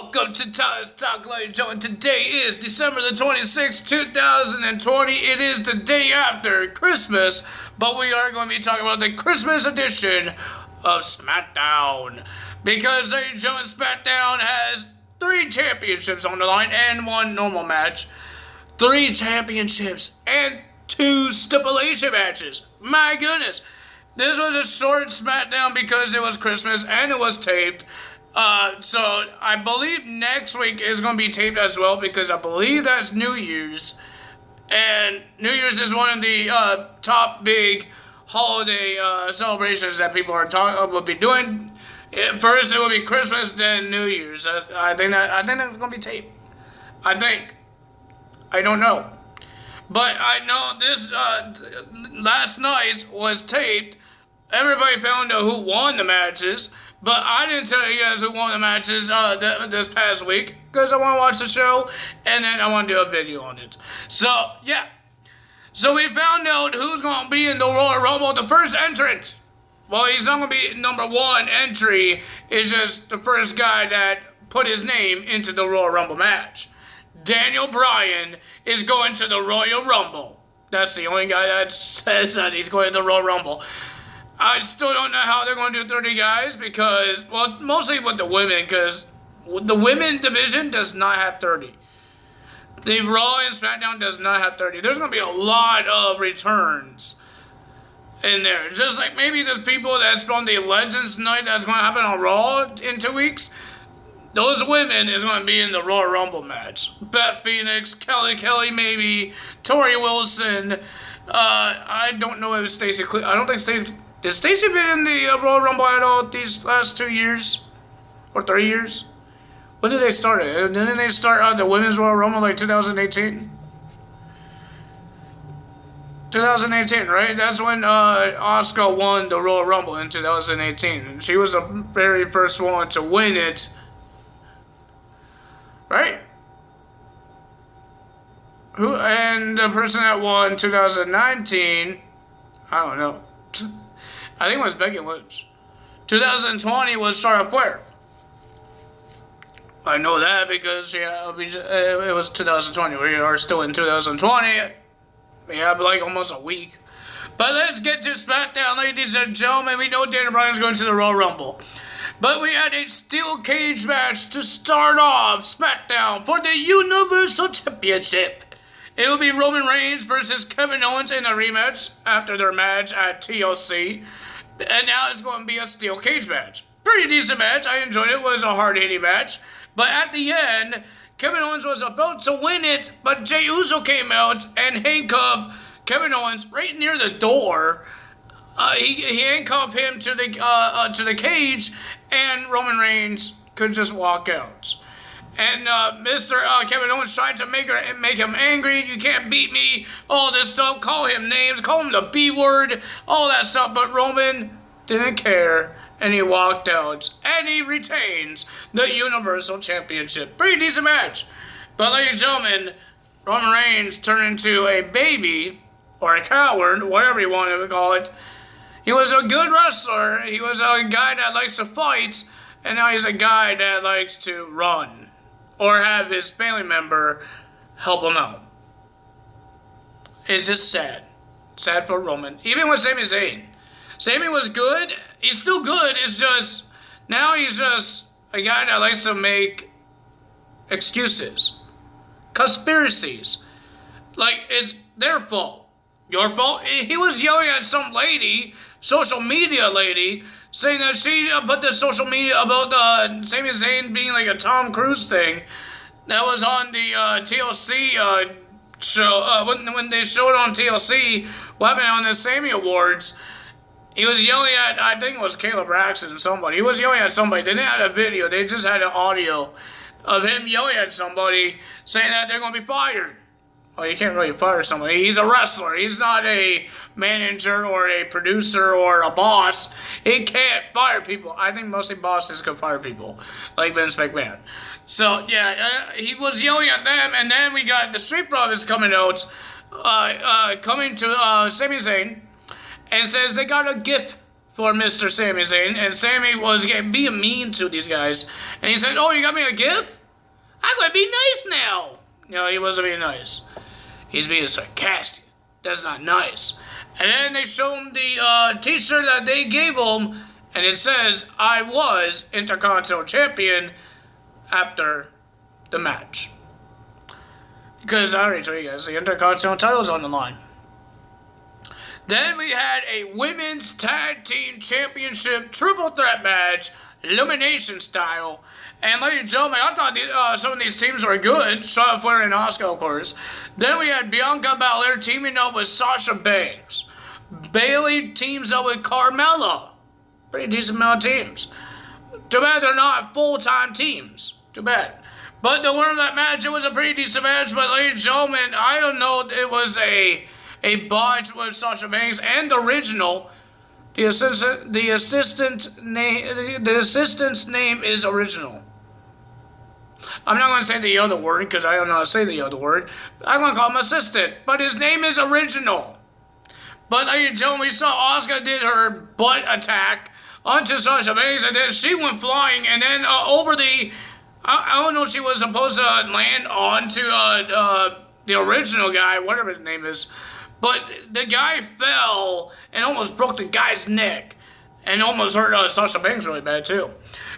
Welcome to Tyler's Talk, ladies and gentlemen. Today is December the 26th, 2020. It is the day after Christmas, but we are going to be talking about the Christmas edition of SmackDown. Because, ladies and gentlemen, SmackDown has 3 championships on the line and 1 normal match. 3 championships and 2 stipulation matches. My goodness. This was a short SmackDown because it was Christmas and it was taped. So I believe next week is going to be taped as well because I believe that's New Year's. And New Year's is one of the top big holiday celebrations that people will be doing. First it will be Christmas, then New Year's. I think that's going to be taped. I don't know. But I know this last night was taped. Everybody found out who won the matches. But I didn't tell you guys who won the matches this past week because I want to watch the show and then I want to do a video on it. So, yeah. So we found out who's going to be in the Royal Rumble. The first entrant. Well, he's not going to be number 1 entry. It's just the first guy that put his name into the Royal Rumble match. Daniel Bryan is going to the Royal Rumble. That's the only guy that says that he's going to the Royal Rumble. I still don't know how they're going to do 30 guys because, well, mostly with the women because the women division does not have 30. The Raw and SmackDown does not have 30. There's going to be a lot of returns in there. Just like maybe the people that's from the Legends night that's going to happen on Raw in 2 weeks. Those women is going to be in the Royal Rumble match. Beth Phoenix, Kelly maybe, Tori Wilson. I don't know if Stacey. I don't think Stacey. Did Stacey been in the Royal Rumble at all these last 2 years? Or 3 years? When did they start it? Didn't they start the Women's Royal Rumble like 2018? 2018, right? That's when Asuka won the Royal Rumble in 2018. She was the very first one to win it. Right? And the person that won 2019, I don't know. I think it was Becky Lynch. 2020 was Charlotte Flair. I know that because it was 2020. We are still in 2020. We have like almost a week. But let's get to SmackDown, ladies and gentlemen. We know Daniel Bryan's going to the Royal Rumble. But we had a steel cage match to start off SmackDown for the Universal Championship. It will be Roman Reigns versus Kevin Owens in a rematch after their match at TLC. And now it's going to be a steel cage match. Pretty decent match. I enjoyed it. It was a hard-hitting match. But at the end, Kevin Owens was about to win it, but Jey Uso came out and handcuffed Kevin Owens right near the door. He handcuffed him to the cage, and Roman Reigns could just walk out. And Mr. Kevin Owens tried to make him angry. You can't beat me. All this stuff. Call him names. Call him the B word. All that stuff. But Roman didn't care. And he walked out. And he retains the Universal Championship. Pretty decent match. But ladies and gentlemen, Roman Reigns turned into a baby. Or a coward. Whatever you want to call it. He was a good wrestler. He was a guy that likes to fight. And now he's a guy that likes to run. Or have his family member help him out. It's just sad. Sad for Roman. Even with Sami Zayn. Sami was good. He's still good. It's just, now he's just a guy that likes to make excuses. Conspiracies. Like, it's their fault. Your fault? He was yelling at some lady, social media lady, saying that she put the social media about Sami Zayn being like a Tom Cruise thing. That was on the TLC show. When they showed on TLC, what happened on the Sami Awards, he was yelling at, I think it was Caleb Braxton, somebody. He was yelling at somebody. They didn't have a video. They just had an audio of him yelling at somebody, saying that they're going to be fired. Well, you can't really fire somebody. He's a wrestler. He's not a manager or a producer or a boss. He can't fire people. I think mostly bosses can fire people, like Vince McMahon. So, yeah, he was yelling at them, and then we got the Street Profits coming out, coming to Sami Zayn, and says they got a gift for Mr. Sami Zayn, and Sami was being mean to these guys. And he said, "Oh, you got me a gift? I'm going to be nice now." No, he wasn't being nice. He's being sarcastic. That's not nice. And then they show him the t-shirt that they gave him, and it says, "I was Intercontinental Champion," after the match. Because I already told you guys, the Intercontinental title's on the line. Then we had a Women's Tag Team Championship Triple Threat match, elimination style. And ladies and gentlemen, I thought some of these teams were good. Charlotte Flair and Asuka, of course. Then we had Bianca Belair teaming up with Sasha Banks. Bayley teams up with Carmella. Pretty decent amount of teams. Too bad they're not full-time teams. Too bad. But the winner of that match, it was a pretty decent match. But ladies and gentlemen, I don't know, it was a botch with Sasha Banks and the original. The assistant's name is original. I'm not going to say the other word because I don't know how to say the other word. I'm going to call him assistant, but his name is original. But ladies and gentlemen, we saw Asuka did her butt attack onto Sasha Banks, and then she went flying, and then over the, I don't know if she was supposed to land onto the original guy, whatever his name is, but the guy fell and almost broke the guy's neck, and almost hurt Sasha Banks really bad too.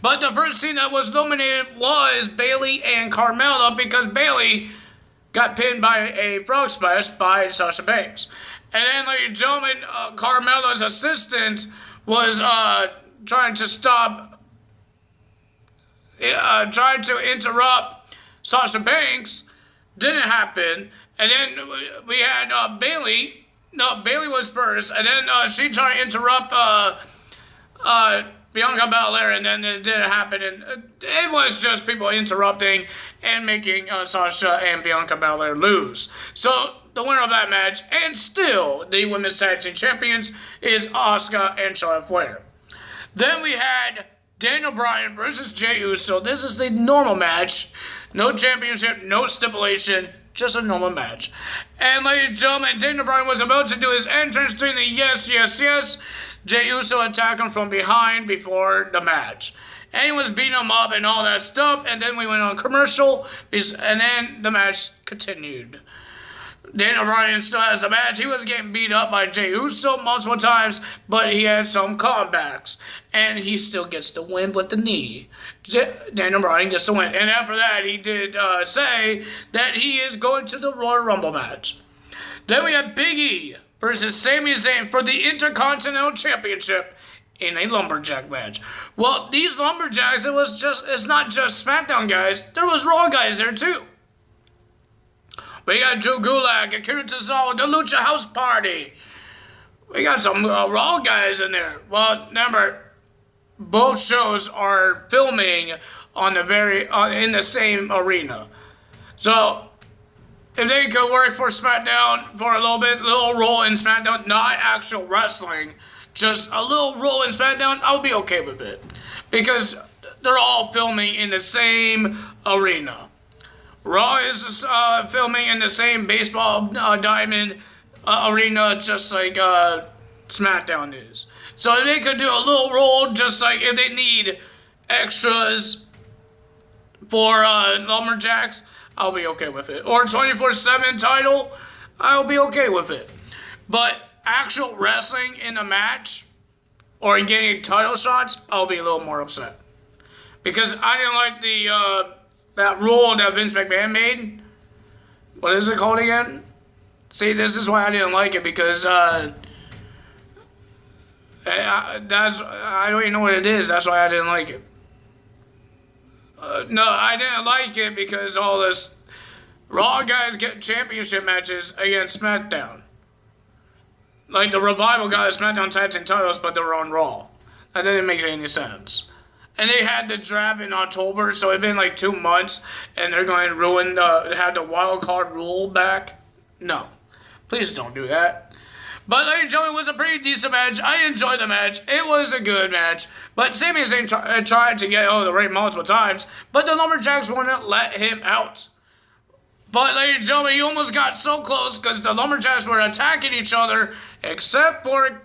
But the first team that was eliminated was Bayley and Carmella, because Bayley got pinned by a frog splash by Sasha Banks. And then, ladies and gentlemen, Carmella's assistant was trying to interrupt Sasha Banks. Didn't happen. And then we had Bayley. No, Bayley was first. And then she tried to interrupt Bianca Belair, and then it didn't happen. And it was just people interrupting and making Sasha and Bianca Belair lose. So the winner of that match, and still the Women's Tag Team Champions, is Asuka and Charlotte Flair. Then we had Daniel Bryan versus Jey Uso. This is the normal match. No championship, no stipulation, just a normal match. And ladies and gentlemen, Daniel Bryan was about to do his entrance doing the yes, yes, yes. Jey Uso attacked him from behind before the match. And he was beating him up and all that stuff. And then we went on commercial. And then the match continued. Daniel Bryan still has a match. He was getting beat up by Jey Uso multiple times, but he had some comebacks. And he still gets the win with the knee. Daniel Bryan gets the win. And after that, he did say that he is going to the Royal Rumble match. Then we have Big E versus Sami Zayn for the Intercontinental Championship in a lumberjack match. Well, these lumberjacks, it's not just SmackDown guys. There was Raw guys there too. We got Drew Gulak, Akira Tozawa, the Lucha House Party. We got some Raw guys in there. Well, remember, both shows are filming on in the same arena. So if they could work for SmackDown for a little role in SmackDown, not actual wrestling, just a little role in SmackDown, I'll be okay with it. Because they're all filming in the same arena. Raw is filming in the same baseball diamond arena, just like SmackDown is. So if they could do a little role, just like if they need extras for lumberjacks, I'll be okay with it. Or 24/7 title, I'll be okay with it. But actual wrestling in a match or getting title shots, I'll be a little more upset. Because I didn't like the that rule that Vince McMahon made. What is it called again? See, this is why I didn't like it, because I don't even know what it is. That's why I didn't like it. No, I didn't like it because all this Raw guys get championship matches against SmackDown. Like the Revival got the SmackDown Tag Team titles, but they were on Raw. That didn't make any sense. And they had the draft in October, so it's been like 2 months, and they're going to have the wild card rule back. No, please don't do that. But ladies and gentlemen, it was a pretty decent match. I enjoyed the match. It was a good match. But Sami Zayn tried to get out of the ring multiple times, but the Lumberjacks wouldn't let him out. But ladies and gentlemen, he almost got so close because the Lumberjacks were attacking each other, except for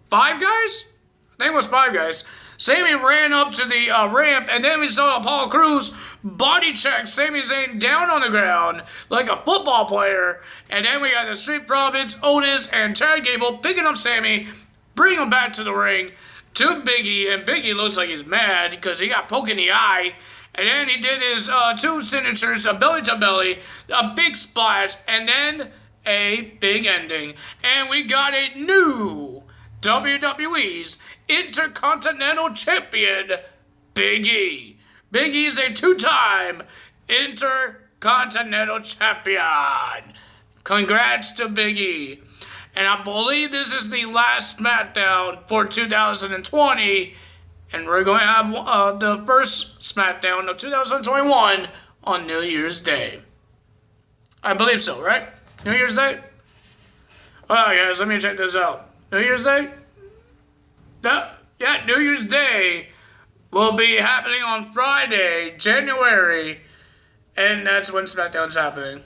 Five Guys? I think it was Five Guys. Sami ran up to the ramp, and then we saw Apollo Crews body check Sami Zayn down on the ground like a football player. And then we got the Street Profits, Otis, and Chad Gable picking up Sami, bringing him back to the ring to Big E. And Big E looks like he's mad because he got poked in the eye. And then he did his two signatures, a belly to belly, a big splash, and then a big ending. And we got a new WWE's Intercontinental Champion, Big E. Big E is a two-time Intercontinental Champion. Congrats to Big E. And I believe this is the last SmackDown for 2020. And we're going to have the first SmackDown of 2021 on New Year's Day. I believe so, right? New Year's Day? Alright guys, let me check this out. New Year's Day? No, yeah, New Year's Day will be happening on Friday, January, and that's when SmackDown's happening.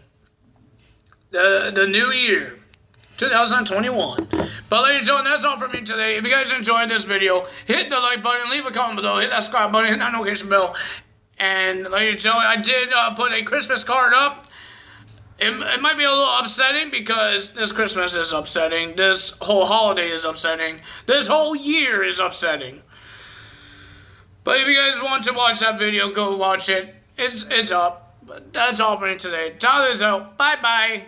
The new year, 2021. But ladies and gentlemen, that's all for me today. If you guys enjoyed this video, hit the like button, leave a comment below, hit that subscribe button, hit that notification bell. And ladies and gentlemen, I did put a Christmas card up. It might be a little upsetting because this Christmas is upsetting. This whole holiday is upsetting. This whole year is upsetting. But if you guys want to watch that video, go watch it. It's up. But that's all for me today. Tyler's out. Bye-bye.